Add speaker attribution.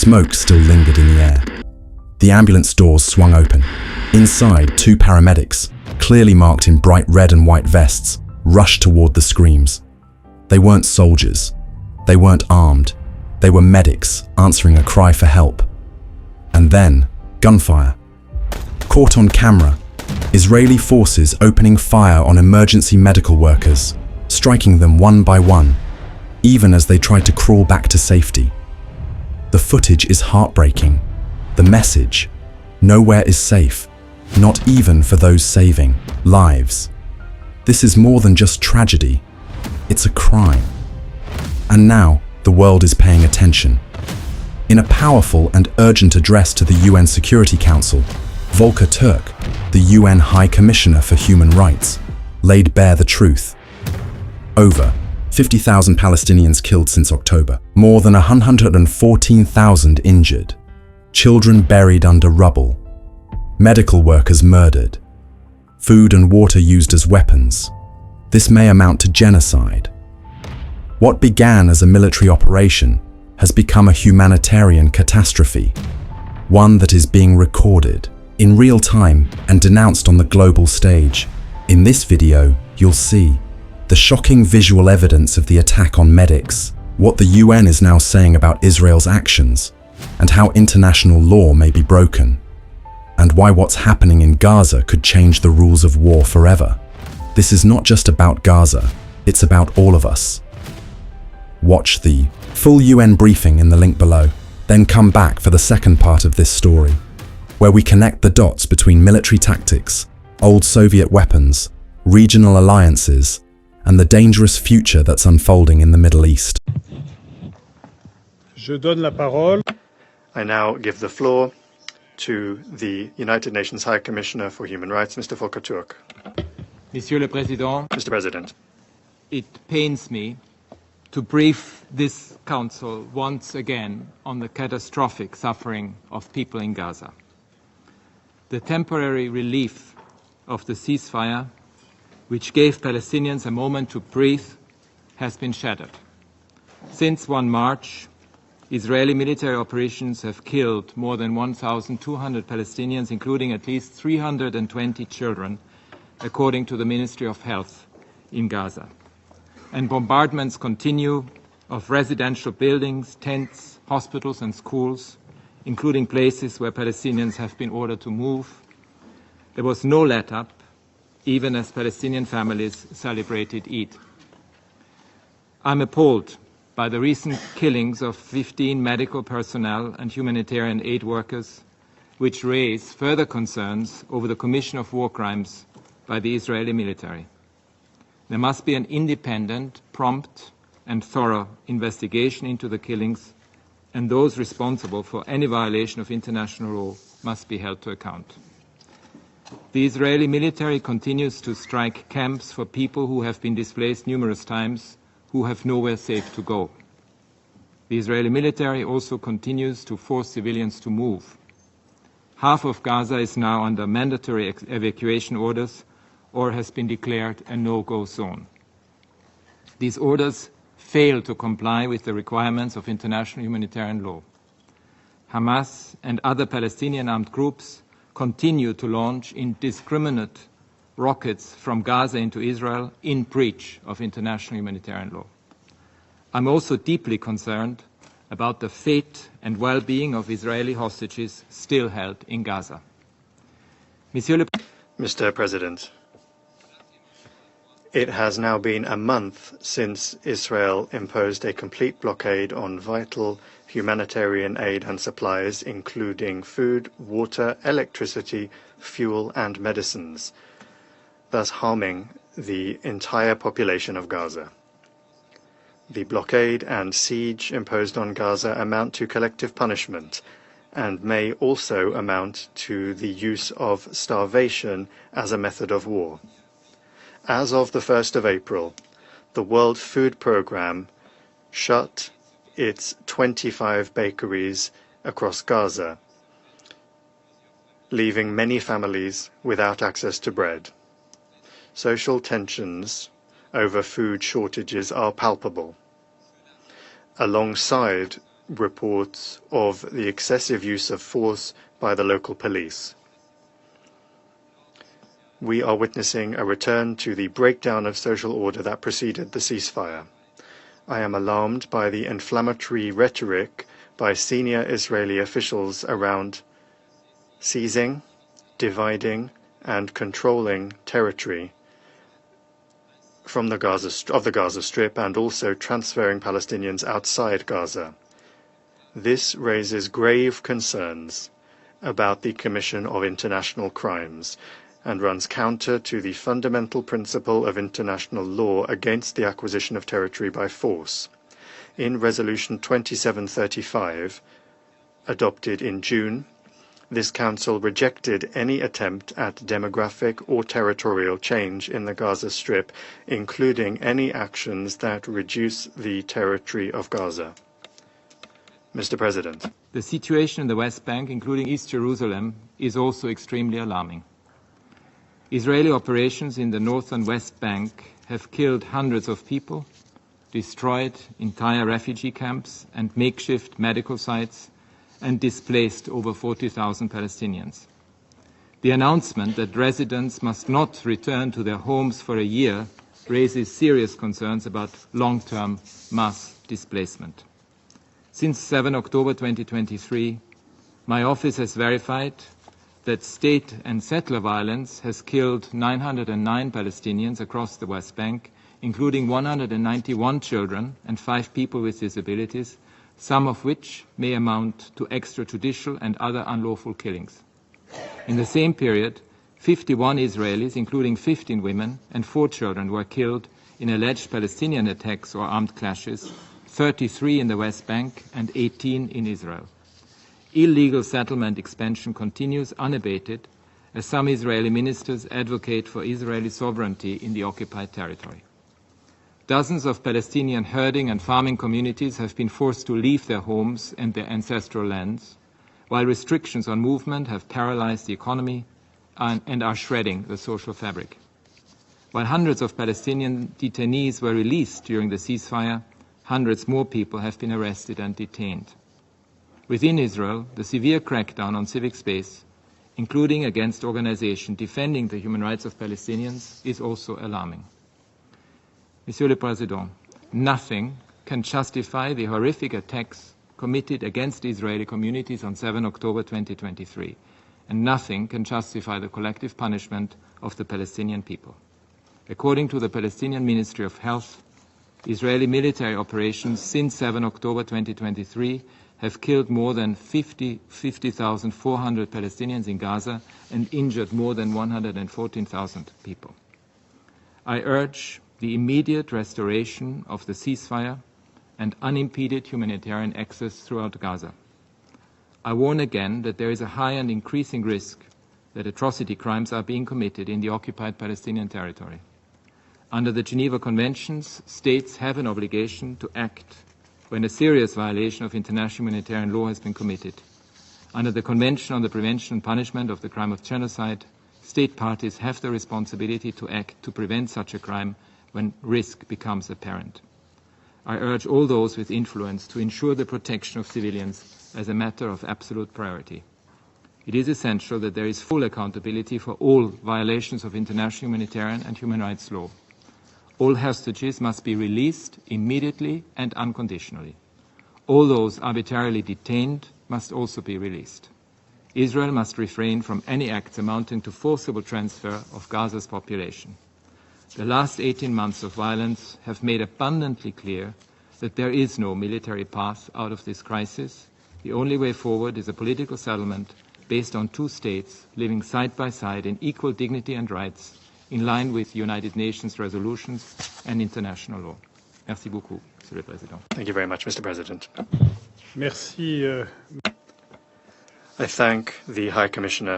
Speaker 1: Smoke still lingered in the air. The ambulance doors swung open. Inside, two paramedics, clearly marked in bright red and white vests, rushed toward the screams. They weren't soldiers. They weren't armed. They were medics answering a cry for help. And then, gunfire. Caught on camera, Israeli forces opening fire on emergency medical workers, striking them one by one, even as they tried to crawl back to safety. The footage is heartbreaking. The message: nowhere is safe, not even for those saving lives. This is more than just tragedy. It's a crime. And now, the world is paying attention. In a powerful and urgent address to the UN Security Council, Volker Turk, the UN High Commissioner for Human Rights, laid bare the truth. Over 50,000 Palestinians killed since October, more than 114,000 injured, children buried under rubble, medical workers murdered, food and water used as weapons. This may amount to genocide. What began as a military operation has become a humanitarian catastrophe, one that is being recorded in real time and denounced on the global stage. In this video, you'll see the shocking visual evidence of the attack on medics, what the UN is now saying about Israel's actions, and how international law may be broken, and why what's happening in Gaza could change the rules of war forever. This is not just about Gaza, it's about all of us. Watch the full UN briefing in the link below, then come back for the second part of this story, where we connect the dots between military tactics, old Soviet weapons, regional alliances, and the dangerous future that's unfolding in the Middle East.
Speaker 2: Je donne la parole.
Speaker 3: I now give the floor to the United Nations High Commissioner for Human Rights, Mr. Volker Turk.
Speaker 4: Monsieur le Président,
Speaker 3: Mr. President.
Speaker 4: it pains me to brief this Council once again on the catastrophic suffering of people in Gaza. The temporary relief of the ceasefire, which gave Palestinians a moment to breathe, has been shattered. Since 1 March, Israeli military operations have killed more than 1,200 Palestinians, including at least 320 children, according to the Ministry of Health in Gaza. And bombardments continue of residential buildings, tents, hospitals and schools, including places where Palestinians have been ordered to move. There was no let-up, even as Palestinian families celebrated Eid. I'm appalled by the recent killings of 15 medical personnel and humanitarian aid workers, which raise further concerns over the commission of war crimes by the Israeli military. There must be an independent, prompt and thorough investigation into the killings, and those responsible for any violation of international law must be held to account. The Israeli military continues to strike camps for people who have been displaced numerous times, who have nowhere safe to go. The Israeli military also continues to force civilians to move. Half of Gaza is now under mandatory evacuation orders or has been declared a no-go zone. These orders fail to comply with the requirements of international humanitarian law. Hamas and other Palestinian armed groups continue to launch indiscriminate rockets from Gaza into Israel in breach of international humanitarian law. I'm also deeply concerned about the fate and well-being of Israeli hostages still held in Gaza.
Speaker 3: Mr. President, it has now been a month since Israel imposed a complete blockade on vital humanitarian aid and supplies, including food, water, electricity, fuel and medicines, thus harming the entire population of Gaza. The blockade and siege imposed on Gaza amount to collective punishment and may also amount to the use of starvation as a method of war. As of the 1st of April, the World Food Programme shut its 25 bakeries across Gaza, leaving many families without access to bread. Social tensions over food shortages are palpable. Alongside reports of the excessive use of force by the local police. We are witnessing a return to the breakdown of social order that preceded the ceasefire. I am alarmed by the inflammatory rhetoric by senior Israeli officials around seizing, dividing, and controlling territory from the Gaza Strip and also transferring Palestinians outside Gaza. This raises grave concerns about the commission of international crimes and runs counter to the fundamental principle of international law against the acquisition of territory by force. In Resolution 2735, adopted in June, this Council rejected any attempt at demographic or territorial change in the Gaza Strip, including any actions that reduce the territory of Gaza. Mr. President.
Speaker 4: The situation in the West Bank, including East Jerusalem, is also extremely alarming. Israeli operations in the North and West Bank have killed hundreds of people, destroyed entire refugee camps and makeshift medical sites, and displaced over 40,000 Palestinians. The announcement that residents must not return to their homes for a year raises serious concerns about long-term mass displacement. Since 7 October 2023, my office has verified that state and settler violence has killed 909 Palestinians across the West Bank, including 191 children and 5 people with disabilities, some of which may amount to extrajudicial and other unlawful killings. In the same period, 51 Israelis, including 15 women and 4 children, were killed in alleged Palestinian attacks or armed clashes, 33 in the West Bank and 18 in Israel. Illegal settlement expansion continues unabated as some Israeli ministers advocate for Israeli sovereignty in the occupied territory. Dozens of Palestinian herding and farming communities have been forced to leave their homes and their ancestral lands, while restrictions on movement have paralyzed the economy and are shredding the social fabric. While hundreds of Palestinian detainees were released during the ceasefire, hundreds more people have been arrested and detained. Within Israel, the severe crackdown on civic space, including against organizations defending the human rights of Palestinians, is also alarming. Monsieur le Président, nothing can justify the horrific attacks committed against Israeli communities on 7 October 2023, and nothing can justify the collective punishment of the Palestinian people. According to the Palestinian Ministry of Health, Israeli military operations since 7 October 2023 have killed more than 50,400 Palestinians in Gaza and injured more than 114,000 people. I urge the immediate restoration of the ceasefire and unimpeded humanitarian access throughout Gaza. I warn again that there is a high and increasing risk that atrocity crimes are being committed in the occupied Palestinian territory. Under the Geneva Conventions, states have an obligation to act when a serious violation of international humanitarian law has been committed. Under the Convention on the Prevention and Punishment of the Crime of Genocide, state parties have the responsibility to act to prevent such a crime when risk becomes apparent. I urge all those with influence to ensure the protection of civilians as a matter of absolute priority. It is essential that there is full accountability for all violations of international humanitarian and human rights law. All hostages must be released immediately and unconditionally. All those arbitrarily detained must also be released. Israel must refrain from any acts amounting to forcible transfer of Gaza's population. The last 18 months of violence have made abundantly clear that there is no military path out of this crisis. The only way forward is a political settlement based on 2 states living side by side in equal dignity and rights, in line with United Nations resolutions and international law. Merci beaucoup, Monsieur le Président.
Speaker 3: Thank you very much, Mr. President.
Speaker 2: Merci.
Speaker 3: I thank the High Commissioner